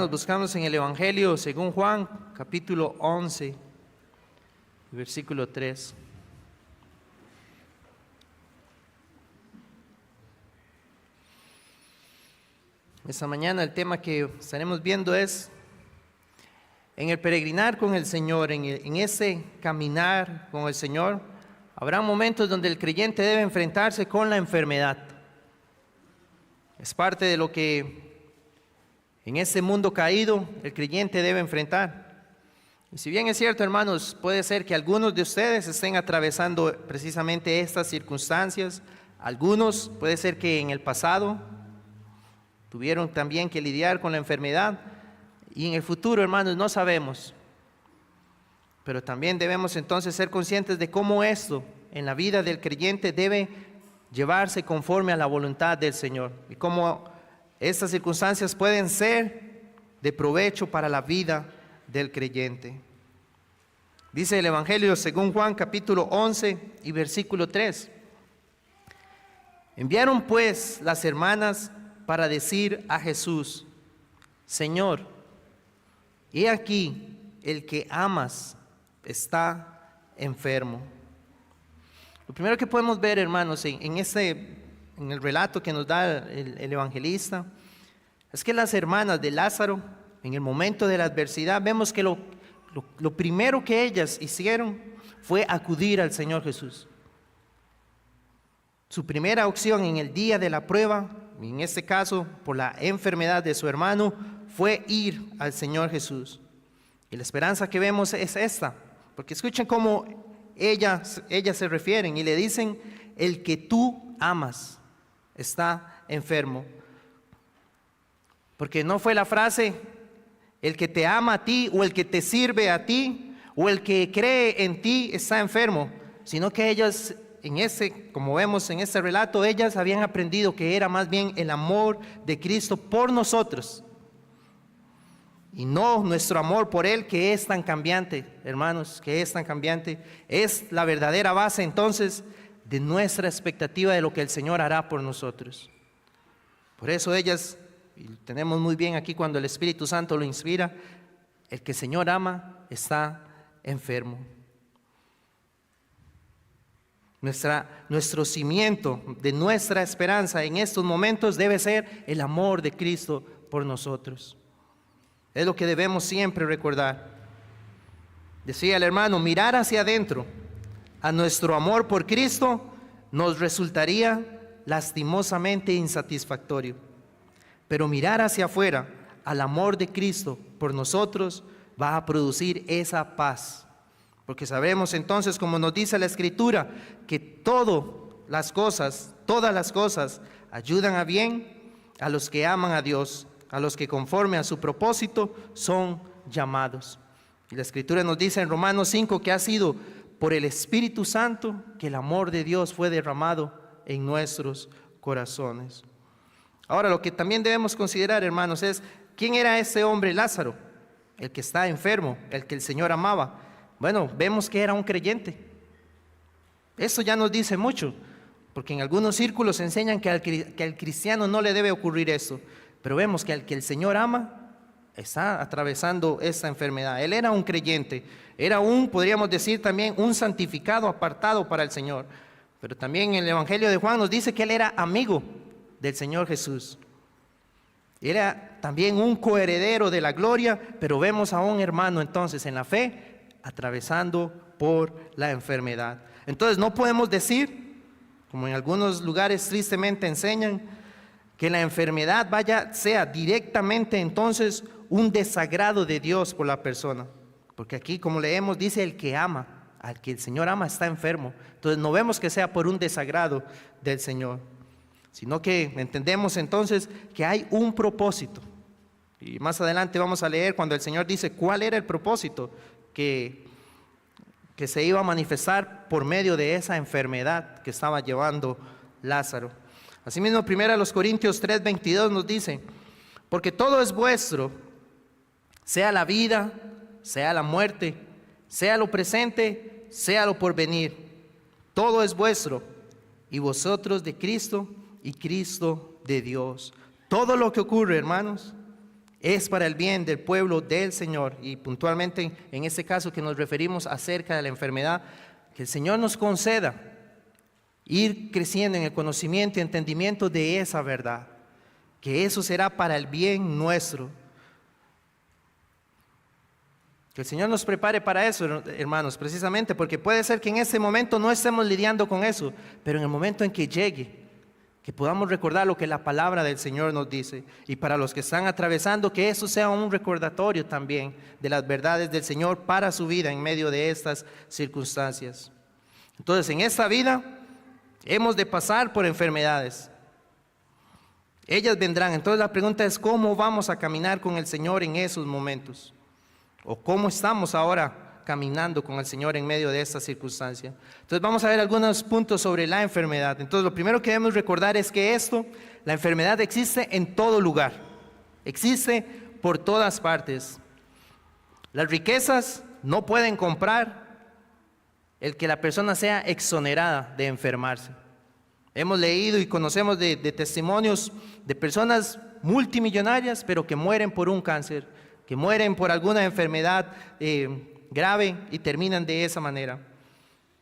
hermanos, buscamos en el Evangelio según Juan, capítulo 11, versículo 3. Esta mañana el tema que estaremos viendo es en el peregrinar con el Señor, en ese caminar con el Señor, habrá momentos donde el creyente debe enfrentarse con la enfermedad. Es parte de lo que en este mundo caído el creyente debe enfrentar. Y si bien es cierto, hermanos, puede ser que algunos de ustedes estén atravesando precisamente estas circunstancias, algunos puede ser que en el pasado tuvieron también que lidiar con la enfermedad, y en el futuro, hermanos, no sabemos. Pero también debemos entonces ser conscientes de cómo esto en la vida del creyente debe llevarse conforme a la voluntad del Señor, y cómo estas circunstancias pueden ser de provecho para la vida del creyente. Dice el Evangelio según Juan capítulo 11 y versículo 3. Enviaron pues las hermanas para decir a Jesús: Señor, he aquí el que amas está enfermo. Lo primero que podemos ver, hermanos, en el relato que nos da el evangelista, es que las hermanas de Lázaro, en el momento de la adversidad, vemos que lo primero que ellas hicieron fue acudir al Señor Jesús. Su primera opción en el día de la prueba, en este caso por la enfermedad de su hermano, fue ir al Señor Jesús. Y la esperanza que vemos es esta, porque escuchen cómo ellas se refieren y le dicen: el que tú amas está enfermo. Porque no fue la frase el que te ama a ti, o el que te sirve a ti, o el que cree en ti está enfermo, sino que ellas, como vemos en este relato, ellas habían aprendido que era más bien el amor de Cristo por nosotros, y no nuestro amor por Él, que es tan cambiante, hermanos, que es tan cambiante. Es la verdadera base entonces de nuestra expectativa de lo que el Señor hará por nosotros. Por eso ellas, y tenemos muy bien aquí cuando el Espíritu Santo lo inspira, el que el Señor ama está enfermo. Nuestro cimiento de nuestra esperanza en estos momentos debe ser el amor de Cristo por nosotros. Es lo que debemos siempre recordar. Decía el hermano: mirar hacia adentro a nuestro amor por Cristo nos resultaría lastimosamente insatisfactorio. Pero mirar hacia afuera al amor de Cristo por nosotros va a producir esa paz. Porque sabemos entonces, como nos dice la Escritura, que todas las cosas ayudan a bien a los que aman a Dios, a los que conforme a su propósito son llamados. Y la Escritura nos dice en Romanos 5 que ha sido por el Espíritu Santo que el amor de Dios fue derramado en nuestros corazones. Ahora, lo que también debemos considerar, hermanos, es ¿quién era ese hombre Lázaro? El que está enfermo, el que el Señor amaba. Bueno, vemos que era un creyente. Eso ya nos dice mucho, porque en algunos círculos enseñan que al cristiano no le debe ocurrir eso. Pero vemos que al que el Señor ama está atravesando esta enfermedad. Él era un creyente, era podríamos decir también, un santificado apartado para el Señor. Pero también en el Evangelio de Juan nos dice que él era amigo del Señor Jesús. Era también un coheredero de la gloria, pero vemos a un hermano entonces en la fe atravesando por la enfermedad. Entonces no podemos decir, como en algunos lugares tristemente enseñan, que la enfermedad sea directamente entonces un desagrado de Dios por la persona. Porque aquí, como leemos, dice el que ama, al que el Señor ama está enfermo. Entonces no vemos que sea por un desagrado del Señor, sino que entendemos entonces que hay un propósito. Y más adelante vamos a leer cuando el Señor dice cuál era el propósito que se iba a manifestar por medio de esa enfermedad que estaba llevando Lázaro. Asimismo, 1 Corintios 3:22 nos dice: porque todo es vuestro, sea la vida, sea la muerte, sea lo presente, sea lo porvenir. Todo es vuestro, y vosotros de Cristo, y Cristo de Dios. Todo lo que ocurre, hermanos, es para el bien del pueblo del Señor. Y puntualmente en este caso que nos referimos acerca de la enfermedad, que el Señor nos conceda ir creciendo en el conocimiento y entendimiento de esa verdad, que eso será para el bien nuestro. Que el Señor nos prepare para eso, hermanos, precisamente porque puede ser que en este momento no estemos lidiando con eso, pero en el momento en que llegue, que podamos recordar lo que la palabra del Señor nos dice. Y para los que están atravesando, que eso sea un recordatorio también de las verdades del Señor para su vida en medio de estas circunstancias. Entonces, en esta vida hemos de pasar por enfermedades. Ellas vendrán. Entonces la pregunta es, ¿cómo vamos a caminar con el Señor en esos momentos? ¿O cómo estamos ahora caminando con el Señor en medio de esta circunstancia? Entonces vamos a ver algunos puntos sobre la enfermedad. Entonces lo primero que debemos recordar es que la enfermedad existe en todo lugar. Existe por todas partes. Las riquezas no pueden comprar el que la persona sea exonerada de enfermarse. Hemos leído y conocemos de testimonios de personas multimillonarias, pero que mueren por un cáncer, que mueren por alguna enfermedad grave y terminan de esa manera.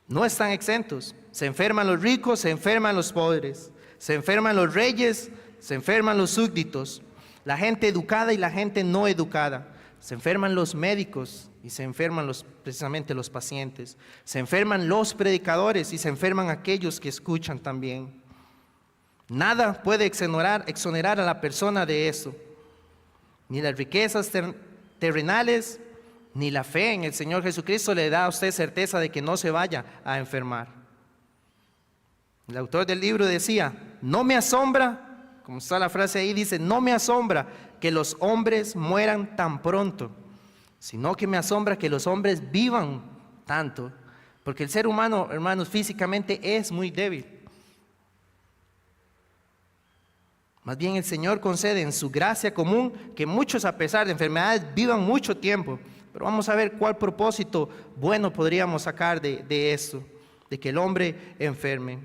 No están exentos. Se enferman los ricos, se enferman los pobres, se enferman los reyes, se enferman los súbditos, la gente educada y la gente no educada. Se enferman los médicos y se enferman precisamente los pacientes. Se enferman los predicadores y se enferman aquellos que escuchan también. Nada puede exonerar a la persona de eso. Ni las riquezas terrenales, ni la fe en el Señor Jesucristo le da a usted certeza de que no se vaya a enfermar. El autor del libro decía, no me asombra, como está la frase ahí, dice, no me asombra que los hombres mueran tan pronto, sino que me asombra que los hombres vivan tanto, porque el ser humano, hermanos, físicamente es muy débil. Más bien el Señor concede en su gracia común que muchos a pesar de enfermedades vivan mucho tiempo. Pero vamos a ver cuál propósito bueno podríamos sacar de esto, de que el hombre enferme.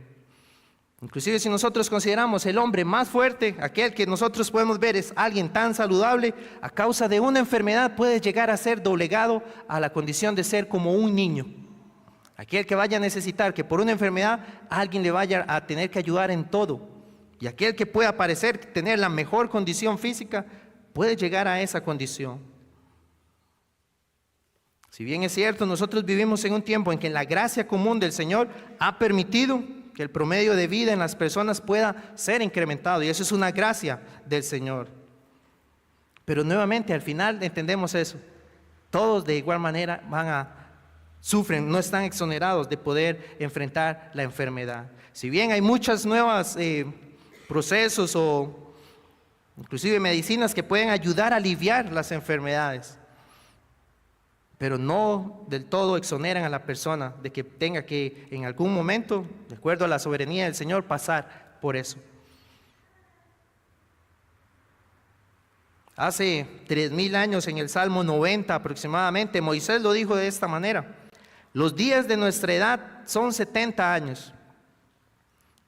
Inclusive si nosotros consideramos el hombre más fuerte, aquel que nosotros podemos ver es alguien tan saludable, a causa de una enfermedad puede llegar a ser doblegado a la condición de ser como un niño. Aquel que vaya a necesitar que por una enfermedad alguien le vaya a tener que ayudar en todo. Y aquel que pueda parecer tener la mejor condición física puede llegar a esa condición. Si bien es cierto, nosotros vivimos en un tiempo en que la gracia común del Señor ha permitido que el promedio de vida en las personas pueda ser incrementado, y eso es una gracia del Señor. Pero nuevamente al final entendemos eso. Todos de igual manera sufren, no están exonerados de poder enfrentar la enfermedad. Si bien hay muchas nuevas procesos o inclusive medicinas que pueden ayudar a aliviar las enfermedades, pero no del todo exoneran a la persona de que tenga que en algún momento, de acuerdo a la soberanía del Señor, pasar por eso. Hace 3000 años, en el Salmo 90 aproximadamente, Moisés lo dijo de esta manera: los días de nuestra edad son 70 años,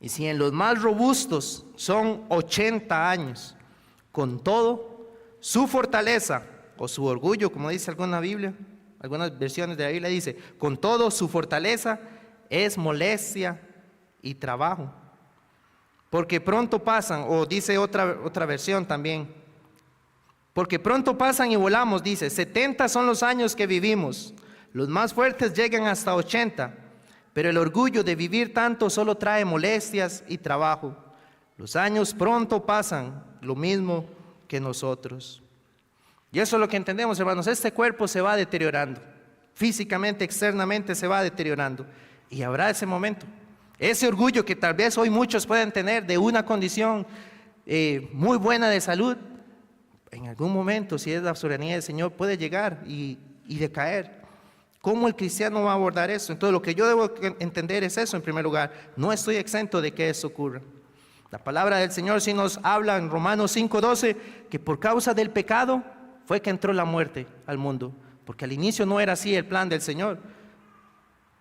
y si en los más robustos son 80 años, con todo, su fortaleza o su orgullo, como dice alguna Biblia, algunas versiones de la Biblia dice, con todo su fortaleza es molestia y trabajo. Porque pronto pasan, o dice otra versión también, porque pronto pasan y volamos, dice, 70 son los años que vivimos, los más fuertes llegan hasta 80, pero el orgullo de vivir tanto solo trae molestias y trabajo. Los años pronto pasan, lo mismo que nosotros. Y eso es lo que entendemos, hermanos. Este cuerpo se va deteriorando, físicamente, externamente se va deteriorando, y habrá ese momento, ese orgullo que tal vez hoy muchos pueden tener de una condición muy buena de salud, en algún momento, si es la soberanía del Señor, puede llegar y decaer. ¿Cómo el cristiano va a abordar eso? Entonces lo que yo debo entender es eso en primer lugar. No estoy exento de que eso ocurra. La palabra del Señor sí nos habla en Romanos 5:12 que por causa del pecado fue que entró la muerte al mundo, porque al inicio no era así el plan del Señor,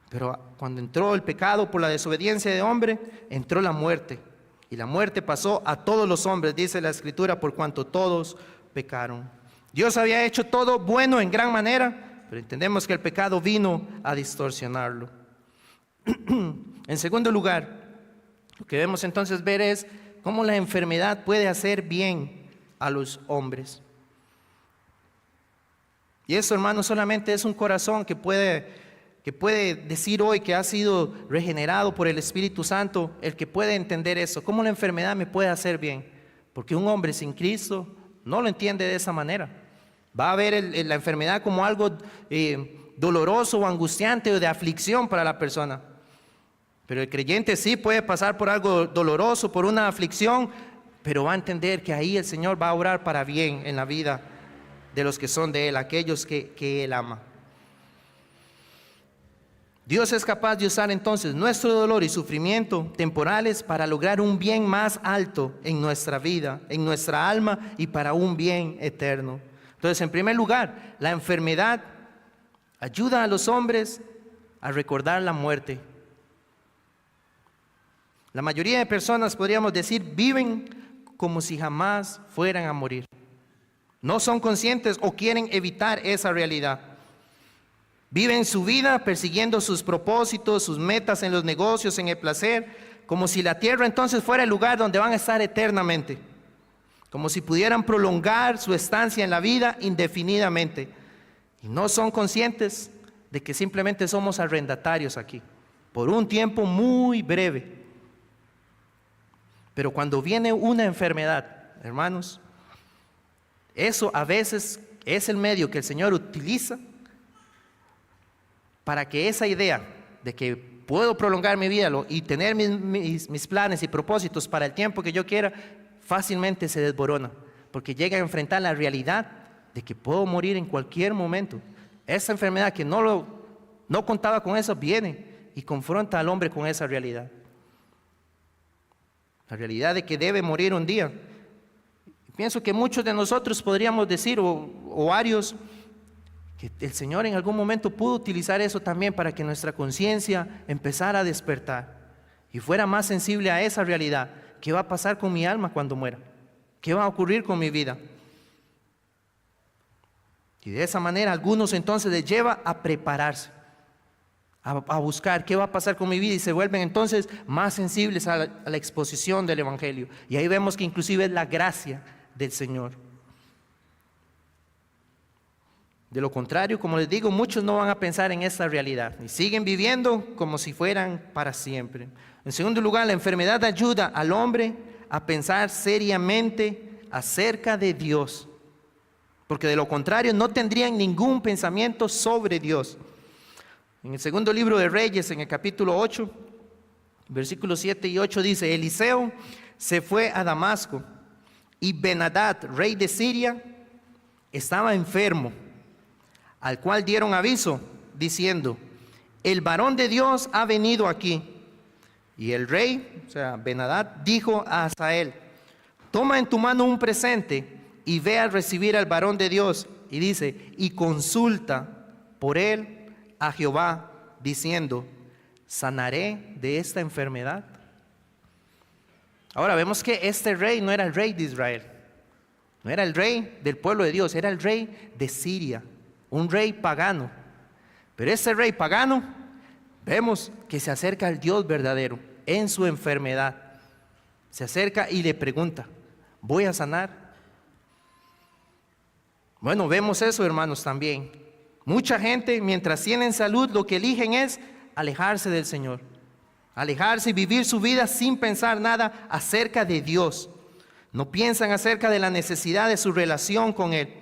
pero cuando entró el pecado por la desobediencia de hombre, entró la muerte, y la muerte pasó a todos los hombres, dice la Escritura, por cuanto todos pecaron. Dios había hecho todo bueno en gran manera, pero entendemos que el pecado vino a distorsionarlo. En segundo lugar, lo que debemos entonces ver es cómo la enfermedad puede hacer bien a los hombres. Y eso, hermano, solamente es un corazón que puede decir hoy que ha sido regenerado por el Espíritu Santo, el que puede entender eso, cómo la enfermedad me puede hacer bien, porque un hombre sin Cristo no lo entiende de esa manera. Va a ver la enfermedad como algo doloroso o angustiante o de aflicción para la persona. Pero el creyente sí puede pasar por algo doloroso, por una aflicción, pero va a entender que ahí el Señor va a obrar para bien en la vida de los que son de Él, aquellos que Él ama. Dios es capaz de usar entonces nuestro dolor y sufrimiento temporales para lograr un bien más alto en nuestra vida, en nuestra alma y para un bien eterno. Entonces, en primer lugar, la enfermedad ayuda a los hombres a recordar la muerte. La mayoría de personas, podríamos decir, viven como si jamás fueran a morir. No son conscientes o quieren evitar esa realidad. Viven su vida persiguiendo sus propósitos, sus metas en los negocios, en el placer, como si la tierra entonces fuera el lugar donde van a estar eternamente. Como si pudieran prolongar su estancia en la vida indefinidamente. Y no son conscientes de que simplemente somos arrendatarios aquí, por un tiempo muy breve. Pero cuando viene una enfermedad, hermanos, eso a veces es el medio que el Señor utiliza para que esa idea de que puedo prolongar mi vida y tener mis planes y propósitos para el tiempo que yo quiera, fácilmente se desborona, porque llega a enfrentar la realidad de que puedo morir en cualquier momento. Esa enfermedad que no contaba con eso viene y confronta al hombre con esa realidad. La realidad de que debe morir un día. Pienso que muchos de nosotros podríamos decir, o varios, que el Señor en algún momento pudo utilizar eso también para que nuestra conciencia empezara a despertar y fuera más sensible a esa realidad. ¿Qué va a pasar con mi alma cuando muera? ¿Qué va a ocurrir con mi vida? Y de esa manera algunos entonces les lleva a prepararse, a buscar qué va a pasar con mi vida, y se vuelven entonces más sensibles a la exposición del Evangelio. Y ahí vemos que inclusive es la gracia del Señor. De lo contrario, como les digo, muchos no van a pensar en esta realidad y siguen viviendo como si fueran para siempre. En segundo lugar, la enfermedad ayuda al hombre a pensar seriamente acerca de Dios, porque de lo contrario no tendrían ningún pensamiento sobre Dios. En el segundo libro de Reyes, en el capítulo 8, versículos 7 y 8 dice: Eliseo se fue a Damasco y Ben-Hadad, rey de Siria, estaba enfermo, al cual dieron aviso, diciendo: el varón de Dios ha venido aquí. Y el rey, o sea, Ben-Hadad, dijo a Hazael: toma en tu mano un presente y ve a recibir al varón de Dios. Y dice: y consulta por él a Jehová, diciendo: ¿sanaré de esta enfermedad? Ahora vemos que este rey no era el rey de Israel, no era el rey del pueblo de Dios, era el rey de Siria, un rey pagano. Pero ese rey pagano, vemos que se acerca al Dios verdadero en su enfermedad. Se acerca y le pregunta: ¿voy a sanar? Bueno, vemos eso, hermanos, también. Mucha gente, mientras tienen salud, lo que eligen es alejarse del Señor. Alejarse y vivir su vida sin pensar nada acerca de Dios. No piensan acerca de la necesidad de su relación con Él.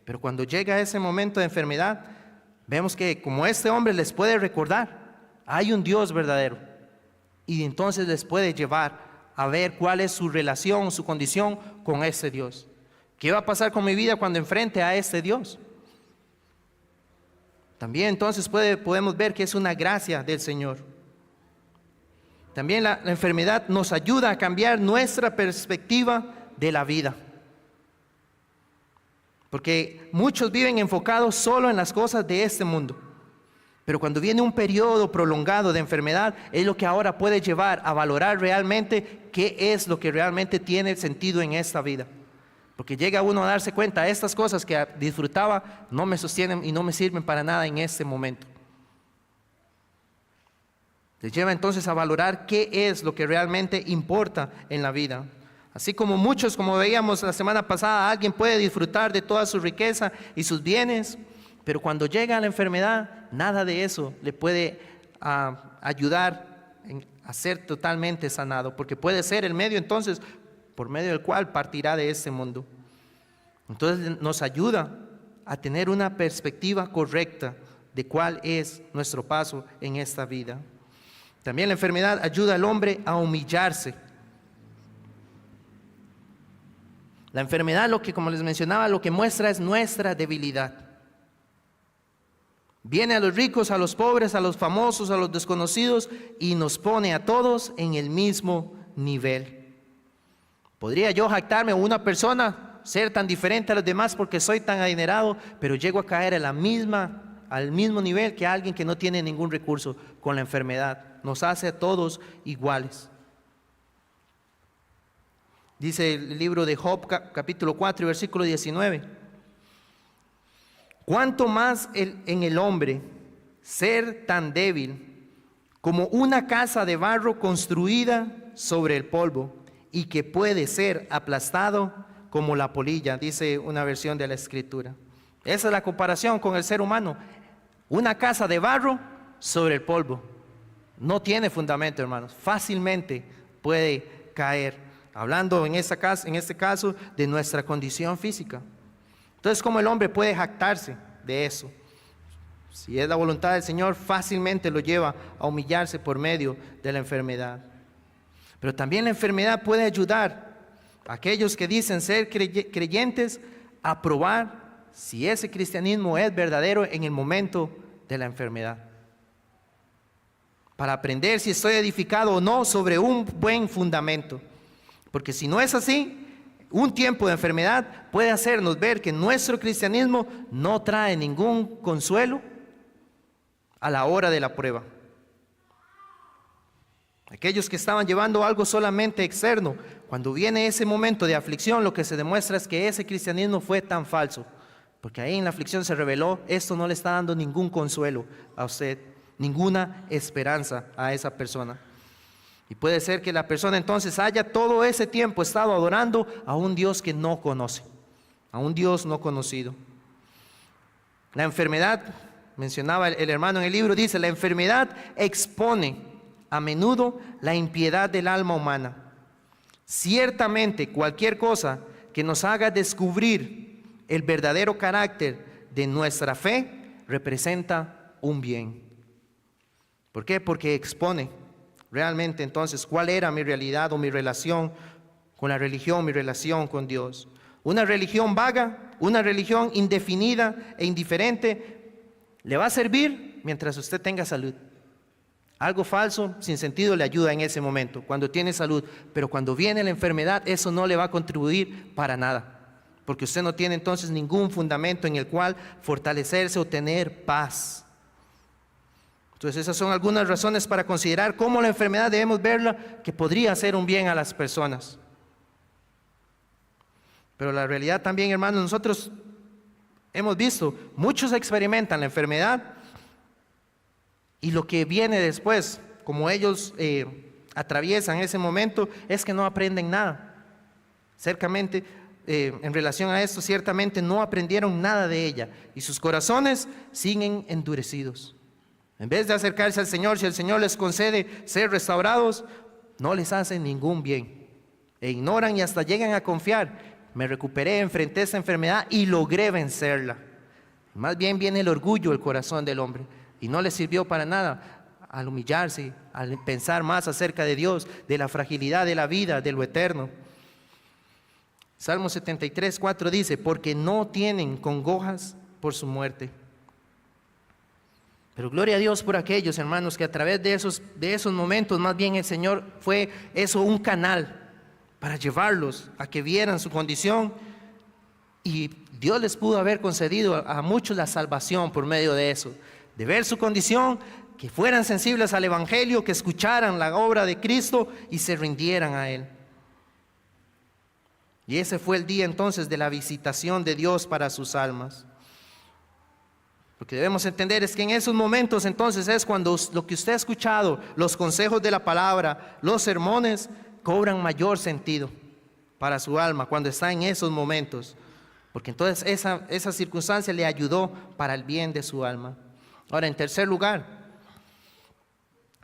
Pero cuando llega ese momento de enfermedad, vemos que como este hombre les puede recordar, hay un Dios verdadero. Y entonces les puede llevar a ver cuál es su relación, su condición con ese Dios. ¿Qué va a pasar con mi vida cuando enfrente a este Dios? También entonces podemos ver que es una gracia del Señor. También la enfermedad nos ayuda a cambiar nuestra perspectiva de la vida. Porque muchos viven enfocados solo en las cosas de este mundo. Pero cuando viene un periodo prolongado de enfermedad, es lo que ahora puede llevar a valorar realmente qué es lo que realmente tiene sentido en esta vida. Porque llega uno a darse cuenta, estas cosas que disfrutaba no me sostienen y no me sirven para nada en este momento. Les lleva entonces a valorar qué es lo que realmente importa en la vida. Así como muchos, como veíamos la semana pasada, alguien puede disfrutar de toda su riqueza y sus bienes, pero cuando llega la enfermedad, nada de eso le puede ayudar a ser totalmente sanado, porque puede ser el medio entonces por medio del cual partirá de este mundo. Entonces nos ayuda a tener una perspectiva correcta de cuál es nuestro paso en esta vida. También la enfermedad ayuda al hombre a humillarse. La enfermedad, como les mencionaba, lo que muestra es nuestra debilidad. Viene a los ricos, a los pobres, a los famosos, a los desconocidos y nos pone a todos en el mismo nivel. ¿Podría yo jactarme, una persona, ser tan diferente a los demás porque soy tan adinerado, pero llego a caer al mismo nivel que alguien que no tiene ningún recurso con la enfermedad? Nos hace a todos iguales. Dice el libro de Job, capítulo 4, versículo 19. ¿Cuánto más en el hombre ser tan débil como una casa de barro construida sobre el polvo y que puede ser aplastado como la polilla? Dice una versión de la Escritura. Esa es la comparación con el ser humano. Una casa de barro sobre el polvo. No tiene fundamento, hermanos. Fácilmente puede caer. Hablando en este caso de nuestra condición física. Entonces, ¿cómo el hombre puede jactarse de eso? Si es la voluntad del Señor, fácilmente lo lleva a humillarse por medio de la enfermedad. Pero también la enfermedad puede ayudar a aquellos que dicen ser creyentes a probar si ese cristianismo es verdadero en el momento de la enfermedad. Para aprender si estoy edificado o no sobre un buen fundamento. Porque si no es así, un tiempo de enfermedad puede hacernos ver que nuestro cristianismo no trae ningún consuelo a la hora de la prueba. Aquellos que estaban llevando algo solamente externo, cuando viene ese momento de aflicción, lo que se demuestra es que ese cristianismo fue tan falso. Porque ahí en la aflicción se reveló, esto no le está dando ningún consuelo a usted, ninguna esperanza a esa persona. Y puede ser que la persona entonces haya todo ese tiempo estado adorando a un Dios que no conoce, a un Dios no conocido. La enfermedad, mencionaba el hermano en el libro, dice, la enfermedad expone a menudo la impiedad del alma humana. Ciertamente cualquier cosa que nos haga descubrir el verdadero carácter de nuestra fe representa un bien. ¿Por qué? Porque expone realmente entonces cuál era mi realidad o mi relación con la religión, mi relación con Dios. Una religión vaga, una religión indefinida e indiferente, le va a servir mientras usted tenga salud. Algo falso, sin sentido, le ayuda en ese momento, cuando tiene salud. Pero cuando viene la enfermedad, eso no le va a contribuir para nada. Porque usted no tiene entonces ningún fundamento en el cual fortalecerse o tener paz. Entonces esas son algunas razones para considerar cómo la enfermedad debemos verla que podría hacer un bien a las personas. Pero la realidad también, hermanos, nosotros hemos visto, muchos experimentan la enfermedad y lo que viene después, como ellos atraviesan ese momento, es que no aprenden nada. Cercamente, en relación a esto, ciertamente no aprendieron nada de ella y sus corazones siguen endurecidos. En vez de acercarse al Señor, si el Señor les concede ser restaurados, no les hace ningún bien. E ignoran y hasta llegan a confiar. Me recuperé, enfrenté esta enfermedad y logré vencerla. Más bien viene el orgullo del corazón del hombre. Y no le sirvió para nada al humillarse, al pensar más acerca de Dios, de la fragilidad de la vida, de lo eterno. Salmo 73, 4 dice, porque no tienen congojas por su muerte. Pero gloria a Dios por aquellos, hermanos, que a través de esos momentos, más bien el Señor fue eso, un canal para llevarlos a que vieran su condición. Y Dios les pudo haber concedido a muchos la salvación por medio de eso, de ver su condición, que fueran sensibles al Evangelio, que escucharan la obra de Cristo y se rindieran a Él. Y ese fue el día entonces de la visitación de Dios para sus almas. Lo que debemos entender es que en esos momentos entonces es cuando lo que usted ha escuchado, los consejos de la palabra, los sermones, cobran mayor sentido para su alma cuando está en esos momentos. Porque entonces esa circunstancia le ayudó para el bien de su alma. Ahora, en tercer lugar,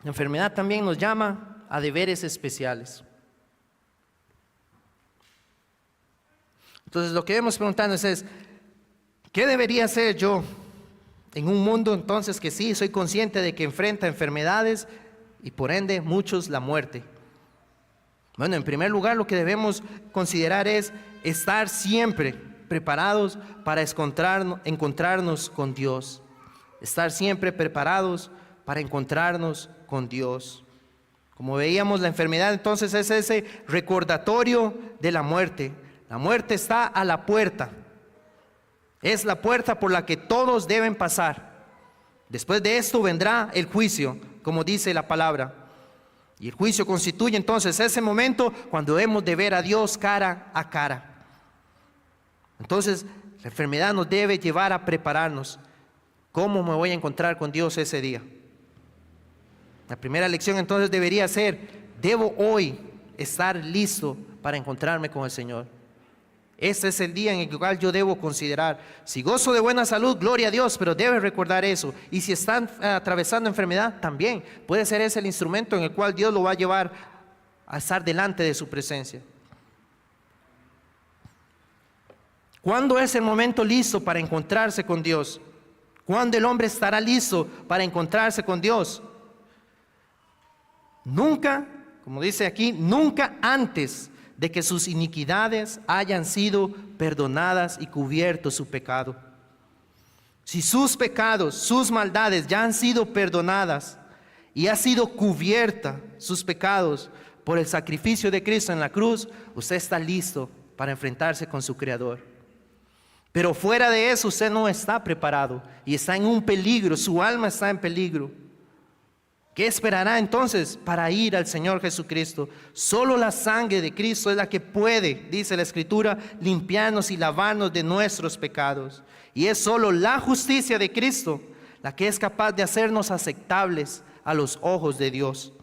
la enfermedad también nos llama a deberes especiales. Entonces lo que debemos preguntarnos es, ¿qué debería hacer yo en un mundo entonces que sí, soy consciente de que enfrenta enfermedades y por ende muchos la muerte? Bueno, en primer lugar lo que debemos considerar es estar siempre preparados para encontrarnos con Dios. Estar siempre preparados para encontrarnos con Dios. Como veíamos, la enfermedad entonces es ese recordatorio de la muerte. La muerte está a la puerta. Es la puerta por la que todos deben pasar. Después de esto vendrá el juicio, como dice la palabra. Y el juicio constituye entonces ese momento cuando hemos de ver a Dios cara a cara. Entonces, la enfermedad nos debe llevar a prepararnos. ¿Cómo me voy a encontrar con Dios ese día? La primera lección entonces debería ser, debo hoy estar listo para encontrarme con el Señor. Este es el día en el cual yo debo considerar, si gozo de buena salud, gloria a Dios, pero debes recordar eso. Y si están atravesando enfermedad, también puede ser ese el instrumento en el cual Dios lo va a llevar a estar delante de su presencia. ¿Cuándo es el momento listo para encontrarse con Dios? ¿Cuándo el hombre estará listo para encontrarse con Dios? Nunca, como dice aquí, nunca antes de que sus iniquidades hayan sido perdonadas y cubierto su pecado. Si sus pecados, sus maldades ya han sido perdonadas y ha sido cubierta sus pecados por el sacrificio de Cristo en la cruz, usted está listo para enfrentarse con su Creador. Pero fuera de eso usted no está preparado y está en un peligro, su alma está en peligro. ¿Qué esperará entonces para ir al Señor Jesucristo? Solo la sangre de Cristo es la que puede, dice la Escritura, limpiarnos y lavarnos de nuestros pecados. Y es solo la justicia de Cristo la que es capaz de hacernos aceptables a los ojos de Dios.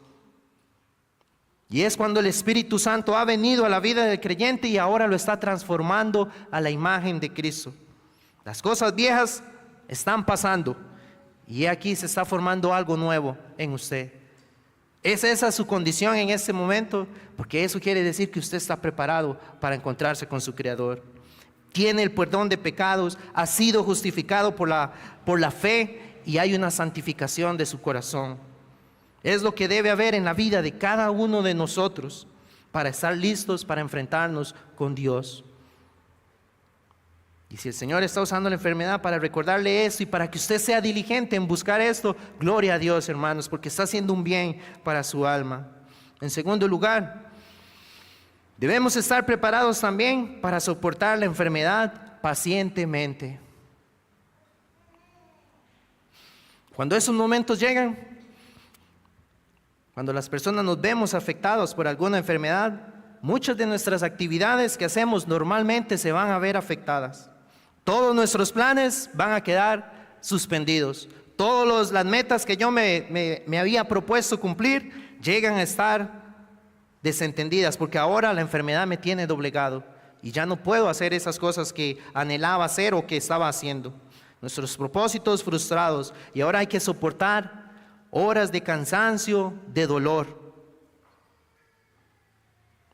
Y es cuando el Espíritu Santo ha venido a la vida del creyente y ahora lo está transformando a la imagen de Cristo. Las cosas viejas están pasando. Y aquí se está formando algo nuevo en usted. ¿Es esa su condición en este momento? Porque eso quiere decir que usted está preparado para encontrarse con su Creador. Tiene el perdón de pecados, ha sido justificado por la fe y hay una santificación de su corazón. Es lo que debe haber en la vida de cada uno de nosotros para estar listos para enfrentarnos con Dios. Y si el Señor está usando la enfermedad para recordarle esto y para que usted sea diligente en buscar esto, gloria a Dios, hermanos, porque está haciendo un bien para su alma. En segundo lugar, debemos estar preparados también para soportar la enfermedad pacientemente. Cuando esos momentos llegan, cuando las personas nos vemos afectados por alguna enfermedad, muchas de nuestras actividades que hacemos normalmente se van a ver afectadas. Todos nuestros planes van a quedar suspendidos. Todas las metas que yo me había propuesto cumplir llegan a estar desentendidas porque ahora la enfermedad me tiene doblegado y ya no puedo hacer esas cosas que anhelaba hacer o que estaba haciendo. Nuestros propósitos frustrados y ahora hay que soportar horas de cansancio, de dolor.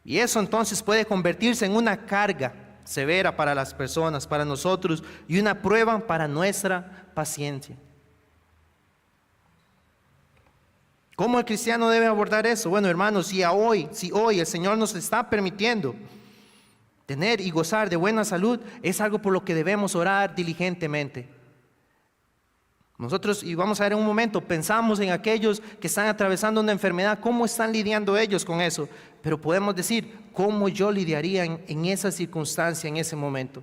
Y eso entonces puede convertirse en una carga severa para las personas, para nosotros, y una prueba para nuestra paciencia. ¿Cómo el cristiano debe abordar eso? Bueno, hermanos, si hoy el Señor nos está permitiendo tener y gozar de buena salud, es algo por lo que debemos orar diligentemente. Nosotros, y vamos a ver en un momento, pensamos en aquellos que están atravesando una enfermedad, cómo están lidiando ellos con eso, pero podemos decir, ¿cómo yo lidiaría en esa circunstancia, en ese momento?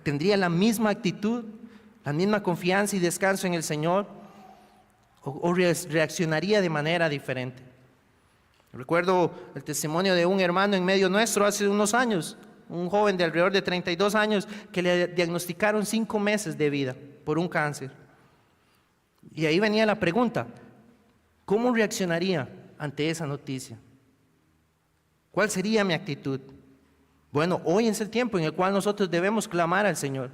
¿Tendría la misma actitud, la misma confianza y descanso en el Señor? ¿O reaccionaría de manera diferente? Recuerdo el testimonio de un hermano en medio nuestro hace unos años. un joven de alrededor de 32 años que le diagnosticaron 5 meses de vida por un cáncer. Y ahí venía la pregunta, ¿cómo reaccionaría ante esa noticia? ¿Cuál sería mi actitud? Bueno, hoy es el tiempo en el cual nosotros debemos clamar al Señor.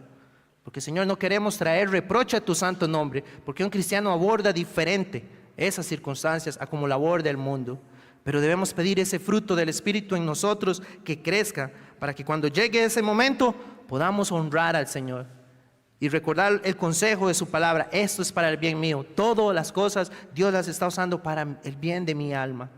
Porque, Señor, no queremos traer reproche a tu santo nombre, porque un cristiano aborda diferente esas circunstancias a como la aborda el mundo. Pero debemos pedir ese fruto del Espíritu en nosotros que crezca, para que cuando llegue ese momento podamos honrar al Señor y recordar el consejo de su palabra. Esto es para el bien mío. Todas las cosas Dios las está usando para el bien de mi alma.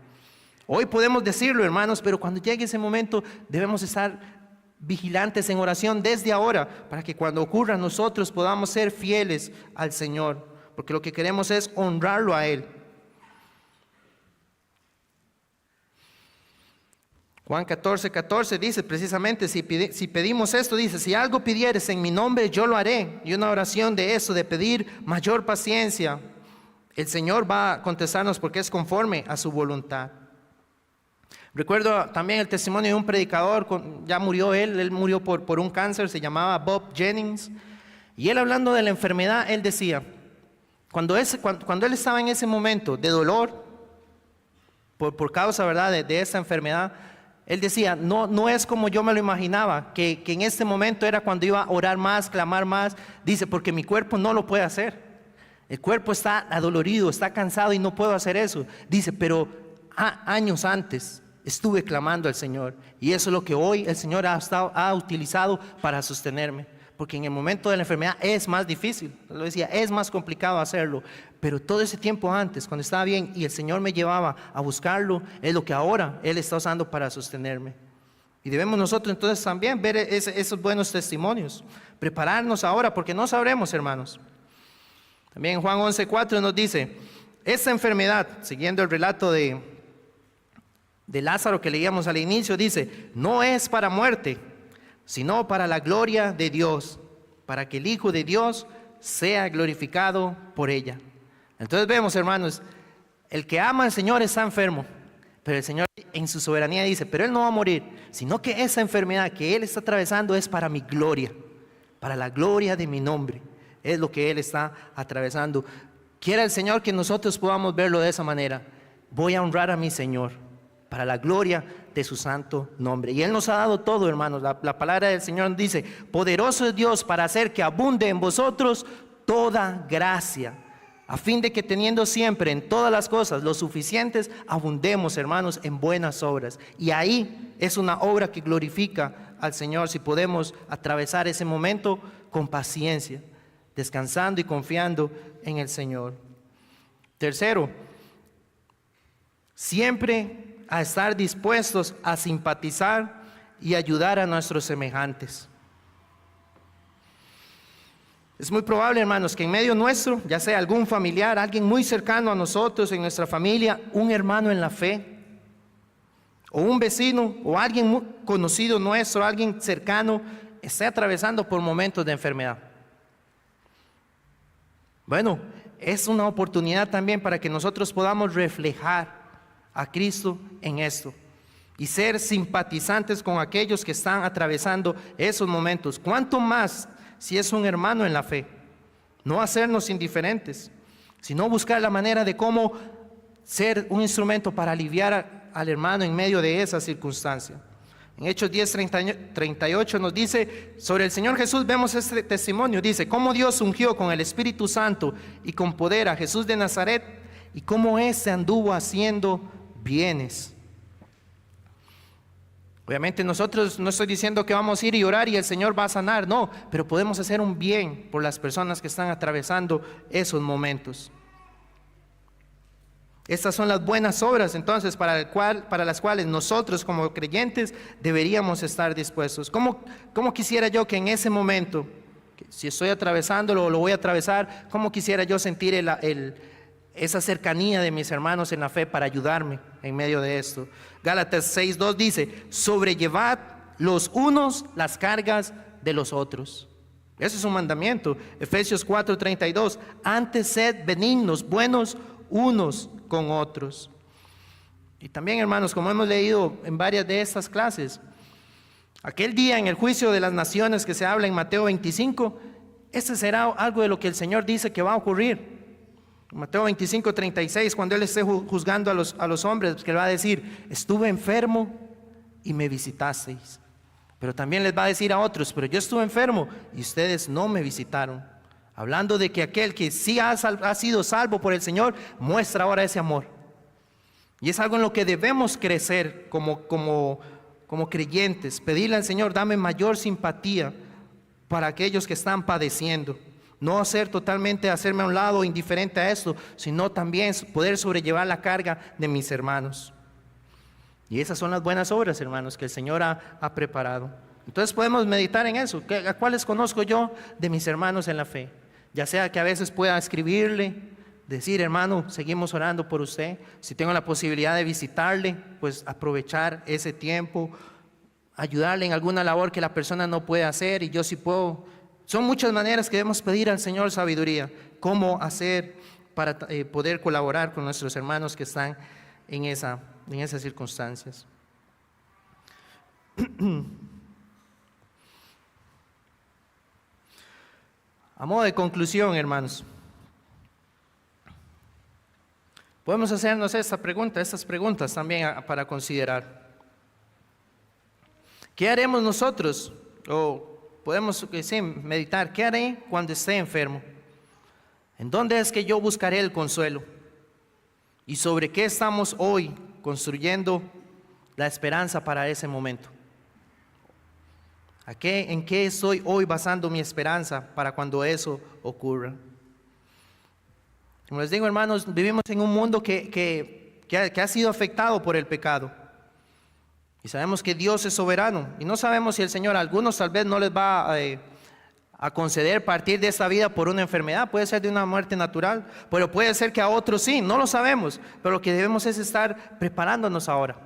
Hoy podemos decirlo, hermanos, pero cuando llegue ese momento debemos estar vigilantes en oración desde ahora, para que cuando ocurra nosotros podamos ser fieles al Señor, porque lo que queremos es honrarlo a Él. Juan 14:14 dice precisamente, si pedimos esto, dice, si algo pidieres en mi nombre, yo lo haré. Y una oración de eso, de pedir mayor paciencia, el Señor va a contestarnos porque es conforme a su voluntad. Recuerdo también el testimonio de un predicador, ya murió él murió por un cáncer, se llamaba Bob Jennings, y él hablando de la enfermedad, él decía, cuando él estaba en ese momento de dolor, por causa, ¿verdad?, de esa enfermedad, él decía, no es como yo me lo imaginaba, que en este momento era cuando iba a orar más, clamar más, dice, porque mi cuerpo no lo puede hacer, el cuerpo está adolorido, está cansado y no puedo hacer eso, dice, pero años antes estuve clamando al Señor, y eso es lo que hoy el Señor ha utilizado para sostenerme, porque en el momento de la enfermedad es más difícil, lo decía, es más complicado hacerlo, pero todo ese tiempo antes, cuando estaba bien y el Señor me llevaba a buscarlo, es lo que ahora Él está usando para sostenerme. Y debemos nosotros entonces también ver esos buenos testimonios, prepararnos ahora, porque no sabremos, hermanos. También en Juan 11:4 nos dice, esta enfermedad, siguiendo el relato de Lázaro que leíamos al inicio, dice, no es para muerte, sino para la gloria de Dios, para que el Hijo de Dios sea glorificado por ella. Entonces vemos, hermanos, el que ama al Señor está enfermo, pero el Señor en su soberanía dice, pero Él no va a morir, sino que esa enfermedad que Él está atravesando es para mi gloria, para la gloria de mi nombre, es lo que Él está atravesando. Quiera el Señor que nosotros podamos verlo de esa manera. Voy a honrar a mi Señor, para la gloria de su santo nombre. Y Él nos ha dado todo, hermanos. La palabra del Señor dice, poderoso es Dios para hacer que abunde en vosotros toda gracia, a fin de que teniendo siempre en todas las cosas lo suficientes, abundemos, hermanos, en buenas obras. Y ahí es una obra que glorifica al Señor, si podemos atravesar ese momento con paciencia, descansando y confiando en el Señor. Tercero, siempre a estar dispuestos a simpatizar y ayudar a nuestros semejantes. Es muy probable, hermanos, que en medio nuestro, ya sea algún familiar, alguien muy cercano a nosotros, en nuestra familia, un hermano en la fe, o un vecino, o alguien muy conocido nuestro, alguien cercano, esté atravesando por momentos de enfermedad. Bueno, es una oportunidad también para que nosotros podamos reflejar a Cristo en esto y ser simpatizantes con aquellos que están atravesando esos momentos. ¿Cuánto más si es un hermano en la fe? No hacernos indiferentes, sino buscar la manera de cómo ser un instrumento para aliviar al hermano en medio de esa circunstancia. En Hechos 10:38 nos dice, sobre el Señor Jesús vemos este testimonio, dice, cómo Dios ungió con el Espíritu Santo y con poder a Jesús de Nazaret, y cómo éste anduvo haciendo bienes. Obviamente nosotros no estoy diciendo que vamos a ir y orar y el Señor va a sanar, no, pero podemos hacer un bien por las personas que están atravesando esos momentos. Estas son las buenas obras entonces para las cuales nosotros como creyentes deberíamos estar dispuestos. ¿Cómo quisiera yo que en ese momento, si estoy atravesándolo o lo voy a atravesar, cómo quisiera yo sentir esa cercanía de mis hermanos en la fe para ayudarme en medio de esto? Gálatas 6:2 dice, sobrellevad los unos las cargas de los otros. Ese es un mandamiento. Efesios 4:32, antes sed benignos, buenos unos con otros. Y también, hermanos, como hemos leído en varias de estas clases, Aquel día en el juicio de las naciones que se habla en Mateo 25, ese será algo de lo que el Señor dice que va a ocurrir. Mateo 25, 36, cuando Él esté juzgando a los hombres, que le va a decir: estuve enfermo y me visitasteis. Pero también les va a decir a otros: pero yo estuve enfermo y ustedes no me visitaron. Hablando de que aquel que sí ha sido salvo por el Señor, muestra ahora ese amor. Y es algo en lo que debemos crecer como creyentes, pedirle al Señor: dame mayor simpatía para aquellos que están padeciendo. No hacerme a un lado indiferente a esto, sino también poder sobrellevar la carga de mis hermanos. Y esas son las buenas obras, hermanos, que el Señor ha preparado. Entonces podemos meditar en eso. ¿A cuáles conozco yo de mis hermanos en la fe? Ya sea que a veces pueda escribirle, decir: hermano, seguimos orando por usted. Si tengo la posibilidad de visitarle, pues aprovechar ese tiempo, ayudarle en alguna labor que la persona no puede hacer y yo sí puedo. Son muchas maneras que debemos pedir al Señor sabiduría, cómo hacer para poder colaborar con nuestros hermanos que están en esas circunstancias. A modo de conclusión, hermanos, podemos hacernos estas preguntas también para considerar. ¿Qué haremos nosotros? O podemos meditar: ¿qué haré cuando esté enfermo? ¿En dónde es que yo buscaré el consuelo? ¿Y sobre qué estamos hoy construyendo la esperanza para ese momento? ¿En qué estoy hoy basando mi esperanza para cuando eso ocurra? Como les digo, hermanos, vivimos en un mundo que ha sido afectado por el pecado. Y sabemos que Dios es soberano. Y no sabemos si el Señor a algunos tal vez no les va a conceder partir de esta vida por una enfermedad. Puede ser de una muerte natural, pero puede ser que a otros sí, no lo sabemos. Pero lo que debemos es estar preparándonos ahora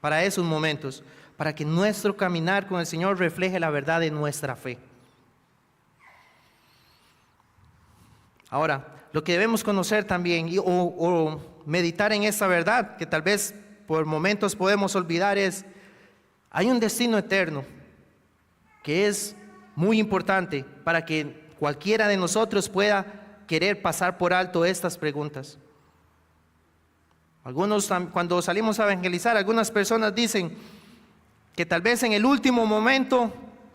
para esos momentos, para que nuestro caminar con el Señor refleje la verdad de nuestra fe. Ahora, lo que debemos conocer también o meditar en esta verdad, que tal vez por momentos podemos olvidar, es: hay un destino eterno que es muy importante para que cualquiera de nosotros pueda querer pasar por alto estas preguntas. Algunos, cuando salimos a evangelizar, algunas personas dicen que tal vez en el último momento,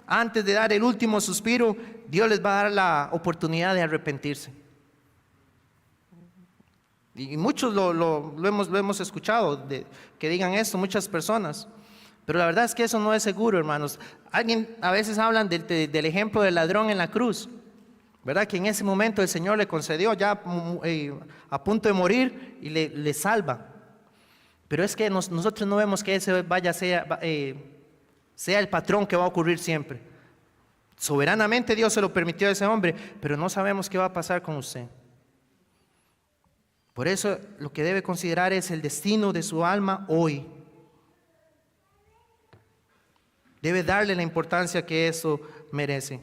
antes de dar el último suspiro, Dios les va a dar la oportunidad de arrepentirse. Y muchos lo hemos escuchado, que digan esto, muchas personas. Pero la verdad es que eso no es seguro, hermanos. A veces hablan del ejemplo del ladrón en la cruz, ¿verdad? Que en ese momento el Señor le concedió, ya a punto de morir, y le salva. Pero es que nosotros no vemos que ese sea el patrón que va a ocurrir siempre. Soberanamente Dios se lo permitió a ese hombre, pero no sabemos qué va a pasar con usted. Por eso lo que debe considerar es el destino de su alma hoy. Debe darle la importancia que eso merece.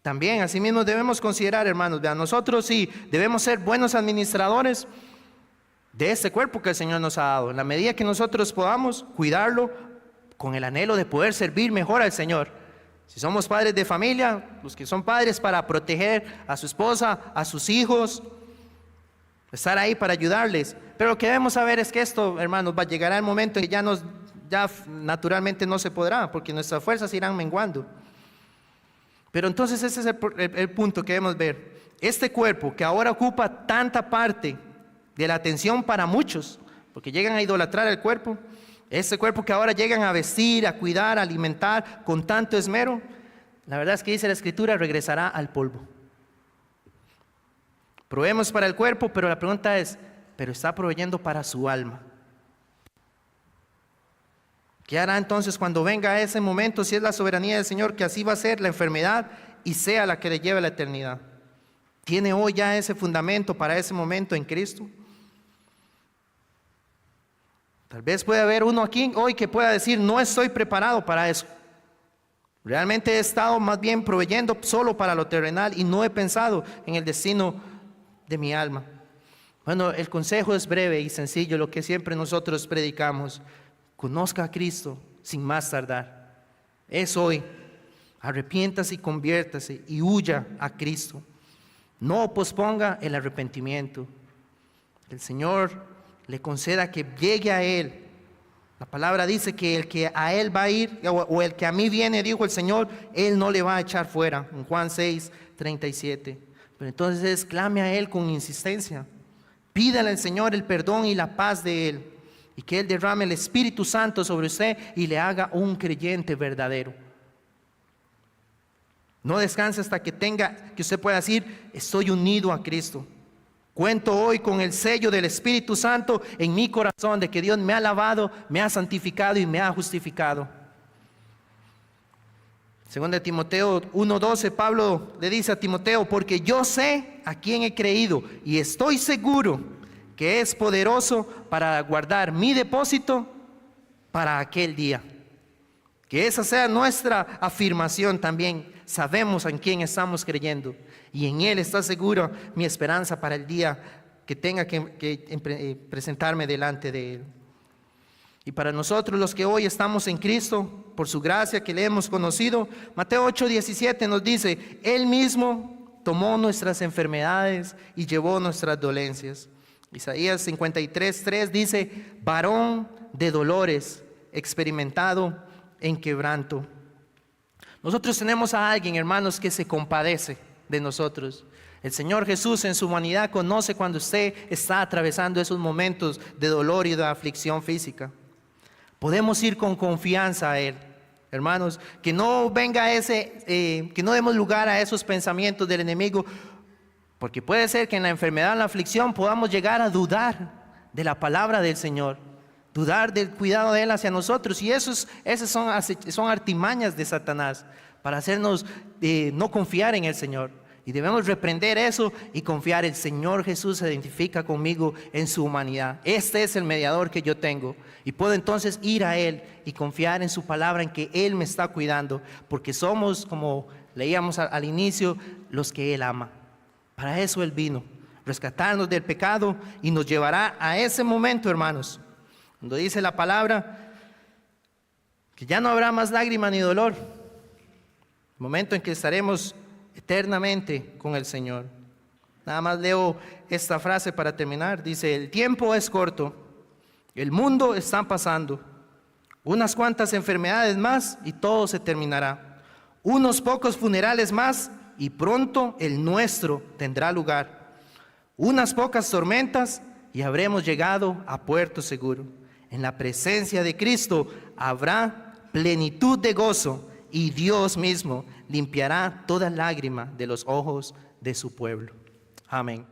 También, asimismo, debemos considerar, hermanos, vean, nosotros sí debemos ser buenos administradores de este cuerpo que el Señor nos ha dado. En la medida que nosotros podamos cuidarlo con el anhelo de poder servir mejor al Señor. Si somos padres de familia, los que son padres, para proteger a su esposa, a sus hijos, estar ahí para ayudarles. Pero lo que debemos saber es que esto, hermanos, va a llegar el momento en que ya naturalmente no se podrá, porque nuestras fuerzas irán menguando. Pero entonces ese es el punto que debemos ver. Este cuerpo que ahora ocupa tanta parte de la atención para muchos, porque llegan a idolatrar el cuerpo, este cuerpo que ahora llegan a vestir, a cuidar, a alimentar con tanto esmero, la verdad es que dice la Escritura: regresará al polvo. Proveemos para el cuerpo, pero la pregunta es: ¿pero está proveyendo para su alma? ¿Qué hará entonces cuando venga ese momento, si es la soberanía del Señor, que así va a ser la enfermedad y sea la que le lleve a la eternidad? ¿Tiene hoy ya ese fundamento para ese momento en Cristo? Tal vez pueda haber uno aquí hoy que pueda decir: no estoy preparado para eso. Realmente he estado más bien proveyendo solo para lo terrenal y no he pensado en el destino de mi alma. Bueno, el consejo es breve y sencillo, lo que siempre nosotros predicamos: conozca a Cristo sin más tardar. Es hoy. Arrepiéntase y conviértase y huya a Cristo. No posponga el arrepentimiento. El Señor le conceda que llegue a Él. La palabra dice que el que a Él va a ir, o el que a mí viene, dijo el Señor, Él no le va a echar fuera. En Juan 6:37. Pero entonces clame a Él con insistencia. Pídale al Señor el perdón y la paz de Él. Y que Él derrame el Espíritu Santo sobre usted y le haga un creyente verdadero. No descanse hasta que usted pueda decir, estoy unido a Cristo. Cuento hoy con el sello del Espíritu Santo en mi corazón, de que Dios me ha lavado, me ha santificado y me ha justificado. Según de Timoteo 1:12, Pablo le dice a Timoteo, porque yo sé a quién he creído y estoy seguro que es poderoso para guardar mi depósito para aquel día. Que esa sea nuestra afirmación también. Sabemos en quién estamos creyendo y en Él está seguro mi esperanza para el día que tenga que presentarme delante de Él. Y para nosotros los que hoy estamos en Cristo, por su gracia que le hemos conocido, Mateo 8:17 nos dice, Él mismo tomó nuestras enfermedades y llevó nuestras dolencias. Isaías 53:3 dice, varón de dolores, experimentado en quebranto. Nosotros tenemos a alguien, hermanos, que se compadece de nosotros. El Señor Jesús en su humanidad conoce cuando usted está atravesando esos momentos de dolor y de aflicción física. Podemos ir con confianza a Él, hermanos, que no venga que no demos lugar a esos pensamientos del enemigo, porque puede ser que en la enfermedad, en la aflicción, podamos llegar a dudar de la palabra del Señor, dudar del cuidado de Él hacia nosotros, y esas son artimañas de Satanás para hacernos no confiar en el Señor. Y debemos reprender eso y confiar. El Señor Jesús se identifica conmigo en su humanidad. Este es el mediador que yo tengo. Y puedo entonces ir a Él y confiar en su palabra, en que Él me está cuidando. Porque somos, como leíamos al inicio, los que Él ama. Para eso Él vino. Rescatarnos del pecado y nos llevará a ese momento, hermanos. Cuando dice la palabra que ya no habrá más lágrima ni dolor. El momento en que estaremos eternamente con el Señor. Nada más leo esta frase para terminar. Dice, el tiempo es corto, el mundo está pasando, unas cuantas enfermedades más y todo se terminará, unos pocos funerales más y pronto el nuestro tendrá lugar, unas pocas tormentas y habremos llegado a puerto seguro. En la presencia de Cristo habrá plenitud de gozo y Dios mismo limpiará toda lágrima de los ojos de su pueblo. Amén.